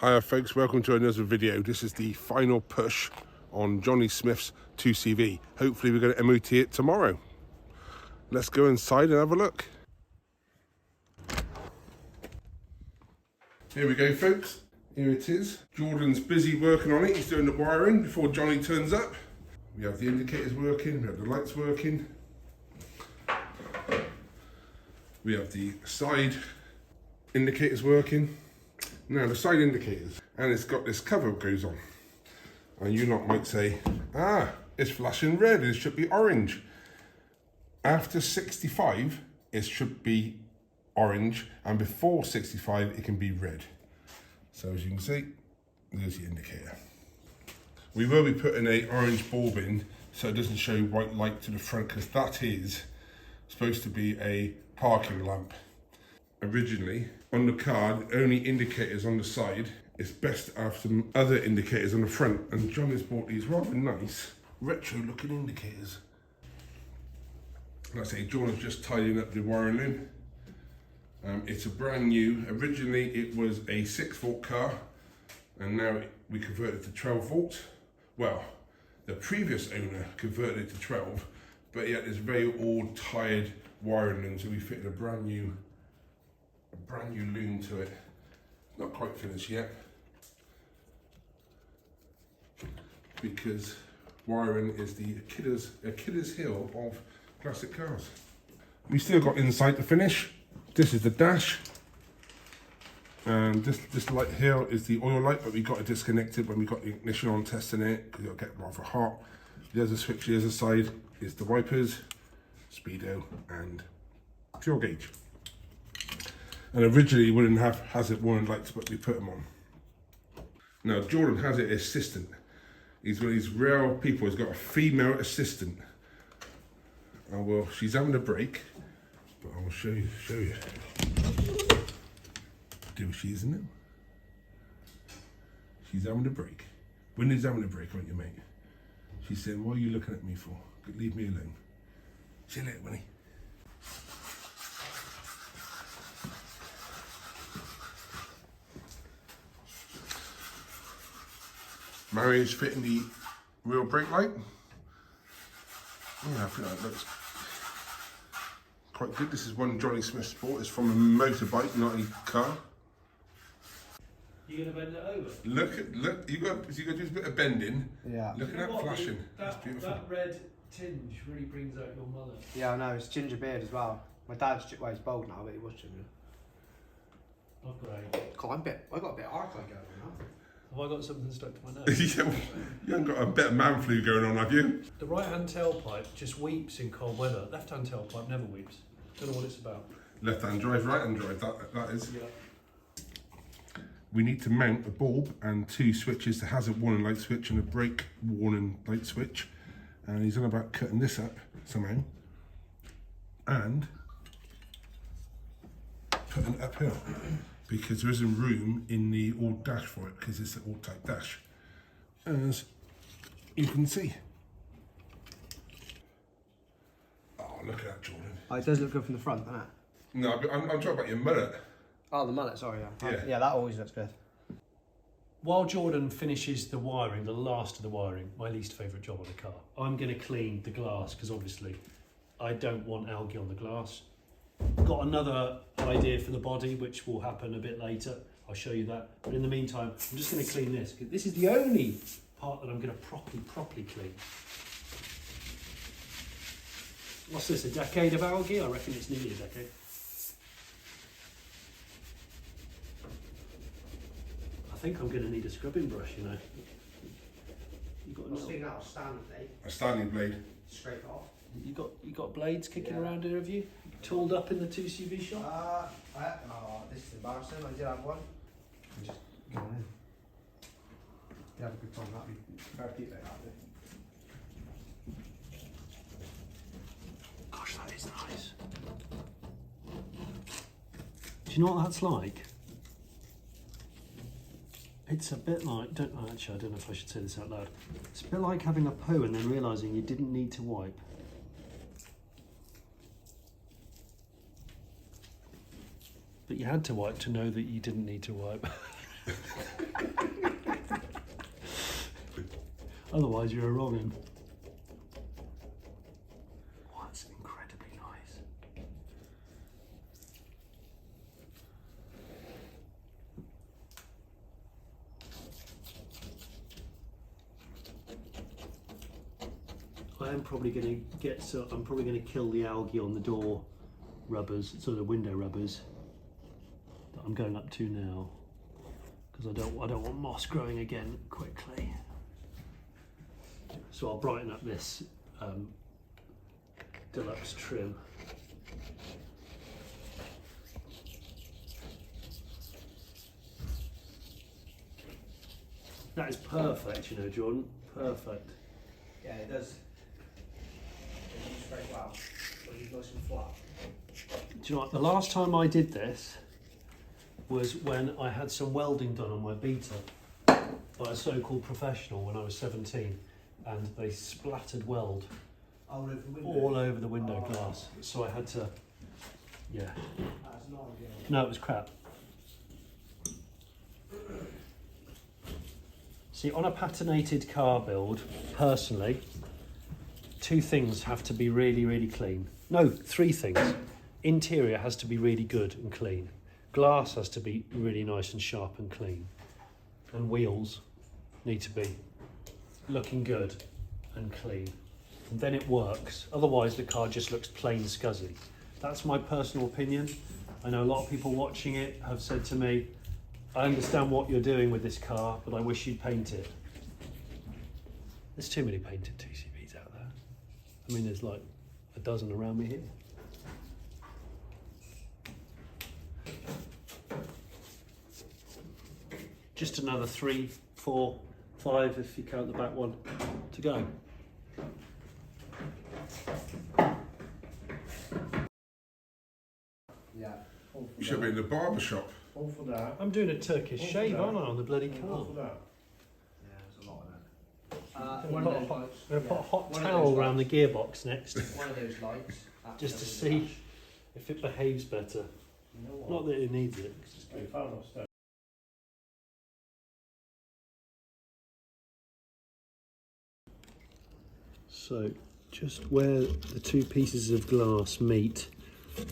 Hiya folks, welcome to another video. This is the final push on Jonny Smith's 2CV. Hopefully we're going to MOT it tomorrow. Let's go inside and have a look. Here we go folks, here it is. Jordan's busy working on it, he's doing the wiring before Jonny turns up. We have the indicators working, we have the lights working. We have the side indicators working. Now the side indicators, and it's got this cover that goes on. And you lot might say, it's flashing red, it should be orange. After 65, it should be orange, and before 65, it can be red. So as you can see, there's the indicator. We will be putting an orange bulb in, so it doesn't show white light to the front, because that is supposed to be a parking lamp. Originally, on the card, only indicators on the side. It's best to have some other indicators on the front, and John has bought these rather nice retro looking indicators. Like I say, John is just tidying up the wiring loom. It's a brand new. Originally it was a 6-volt car, and now we converted it to 12 volts. Well, the previous owner converted it to 12, but he had this very old tired wiring loom, so we fitted a brand new loom to it. Not quite finished yet, because wiring is the Achilles heel of classic cars. We still got inside to finish. This is the dash, and this light here is the oil light, but we got it disconnected when we got the ignition on testing it, because it'll get rather hot. The other switch, the other side is the wipers, speedo, and fuel gauge. And originally we wouldn't have hazard warning lights, but we put them on. Now Jordan has an assistant. He's one of these rare people who's got a female assistant. Oh well, she's having a break, but I'll show you. Do she, isn't it? She's having a break. Winnie's having a break, aren't you, mate? She said, "What are you looking at me for? Leave me alone." See you later, Winnie. Mary's fitting the rear brake light. Yeah, I think that looks quite good. This is one Jonny Smith bought. It's from a motorbike, not a car. You gonna bend it over? Look, you got to do a bit of bending. Yeah. Look at that flashing. That's beautiful. That red tinge really brings out your mullet. Yeah, I know, it's ginger beard as well. My dad's, well, he's bald now, but he was ginger. Oh great. God, I got a bit of arc going on now. Have I got something stuck to my nose? Yeah, well, you haven't got a bit of man flu going on, have you? The right hand tailpipe just weeps in cold weather. Left hand tailpipe never weeps. Don't know what it's about. Left hand drive, right hand drive, that is. Yeah. We need to mount a bulb and 2 switches, the hazard warning light switch and a brake warning light switch. And he's on about cutting this up somehow. And putting it up here. Because there isn't room in the old dash for it, because it's an old type dash, as you can see. Oh, look at that, Jordan. Oh, it does look good from the front, doesn't it? No, but I'm talking about your mullet. Oh, the mullet, sorry, yeah. Yeah. Yeah, that always looks good. While Jordan finishes the wiring, the last of the wiring, my least favourite job on a car, I'm going to clean the glass, because obviously I don't want algae on the glass. Got another idea for the body, which will happen a bit later. I'll show you that. But in the meantime, I'm just going to clean this, because this is the only part that I'm going to properly clean. What's this, a decade of algae? I reckon it's nearly a decade. I think I'm going to need a scrubbing brush, you know. You got That standing blade. A standing blade. Straight off. You got blades kicking around here, have you? Tooled up in the 2CV shop? This is embarrassing. I did have one. I'm just going in. You have a good time, that'd be very deep like that. Gosh, that is nice. Do you know what that's like? It's a bit like, I don't know if I should say this out loud. It's a bit like having a poo and then realising you didn't need to wipe. But you had to wipe to know that you didn't need to wipe. Otherwise, you're a wrong un. Oh, that's incredibly nice. I am probably going to get. So I'm probably going to kill the algae on the door rubbers, so the window rubbers that I'm going up to now, because I don't want moss growing again quickly. So I'll brighten up this deluxe trim. That is perfect, you know, Jordan. Perfect. Yeah, it does. It moves very well. But it goes in flat. Do you know what? The last time I did this was when I had some welding done on my Beta by a so-called professional when I was 17, and they splattered weld All over the window. all over the window glass. So I had to, yeah. That's not again. No, it was crap. See, on a patinated car build, personally, 2 things have to be really, really clean. No, 3 things. Interior has to be really good and clean. Glass has to be really nice and sharp and clean. And wheels need to be looking good and clean. And then it works. Otherwise, the car just looks plain scuzzy. That's my personal opinion. I know a lot of people watching it have said to me, I understand what you're doing with this car, but I wish you'd paint it. There's too many painted TCVs out there. I mean, there's like a dozen around me here. Just another 3, 4, 5, if you count the back one, to go. Yeah. All for You should be in the barber shop. All for that. I'm doing a Turkish All for shave, that. aren't I, on the bloody All car? for that. Yeah, there's a lot of that. One One of of those those lights. I'm going to put a hot One of towel those around the lights. gearbox next, One of those lights. just to absolutely see if it behaves better. You know what? Not that it needs it. So, just where the 2 pieces of glass meet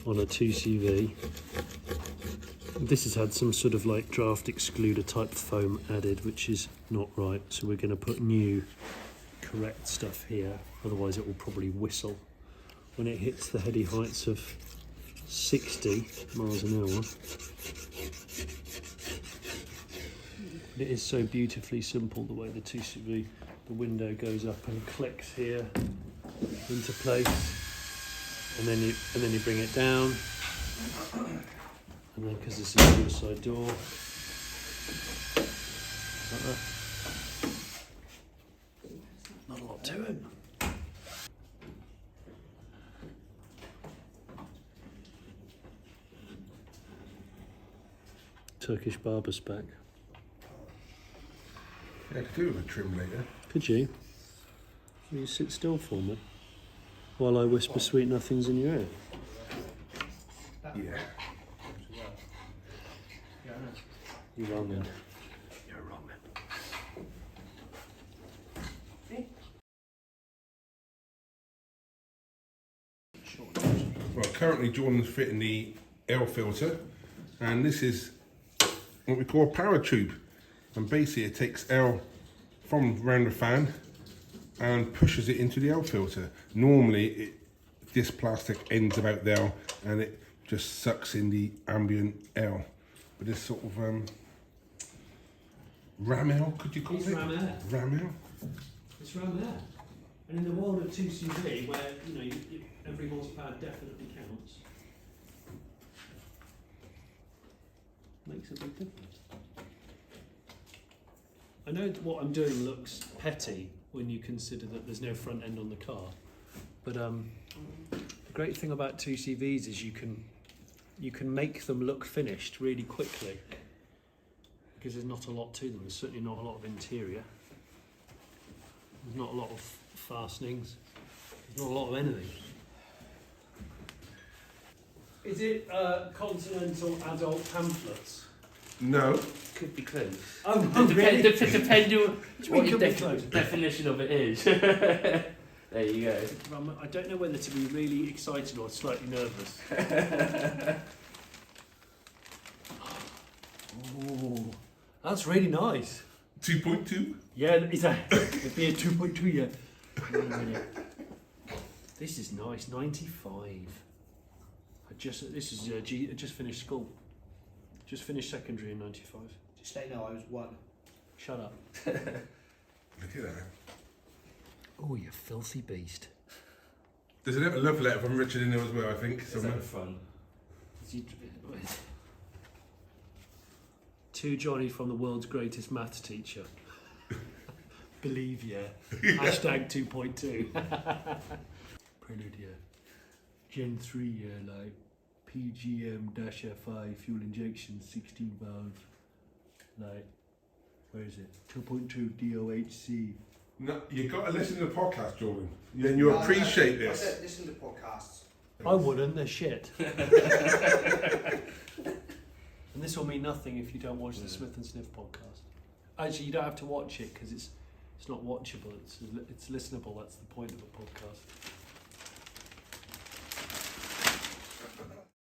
on a 2CV, this has had some sort of like draft excluder type foam added, which is not right. So we're going to put new correct stuff here, otherwise it will probably whistle when it hits the heady heights of 60 miles an hour. It is so beautifully simple the way the 2CV, the window goes up and clicks here into place, and then you bring it down, and then because this is a suicide door, like that. Not a lot to it. Turkish barber spec. Yeah, I could do with a trim later. Could you? Will you sit still for me while I whisper sweet nothings in your ear? Yeah. Yeah, I know. You're wrong then. You're wrong then. Well, currently Jordan's fitting the air filter, and this is what we call a power tube. And basically it takes air from around the fan and pushes it into the air filter. Normally this plastic ends about there and it just sucks in the ambient air. But this sort of ram air, could you call It's it? ram air. Ram air? It's around there. And in the world of 2CV, where every horsepower definitely counts, makes a big difference. I know what I'm doing looks petty when you consider that there's no front end on the car, but the great thing about 2CVs is you can make them look finished really quickly, because there's not a lot to them. There's certainly not a lot of interior. There's not a lot of fastenings. There's not a lot of anything. Is it Continental adult pamphlets? No. Could be close. Oh, Depend on what your could be close? definition of it is. There you go. I don't know whether to be really excited or slightly nervous. Oh, that's really nice. 2.2. Yeah, it'd be a 2.2, yeah. Wait a minute. This is nice, 95. I just finished school. Just finished secondary in 95. Just let you know I was 1. Shut up. Look at that. Oh, you filthy beast. There's a little love letter from Richard in there as well, I think. Is Somewhere. that fun? To Jonny from the world's greatest maths teacher. Believe yeah. Hashtag 2.2. Prelude yeah. Gen 3 yeah, like PGM-FI fuel injection 16 valve. Like, where is it? 2.2 DOHC. No, you've got to listen to the podcast, Jordan. Then you appreciate I this. said listen to podcasts. I wouldn't, they're shit. And this will mean nothing if you don't watch the Smith and Sniff podcast. Actually, you don't have to watch it because it's not watchable. It's listenable. That's the point of a podcast.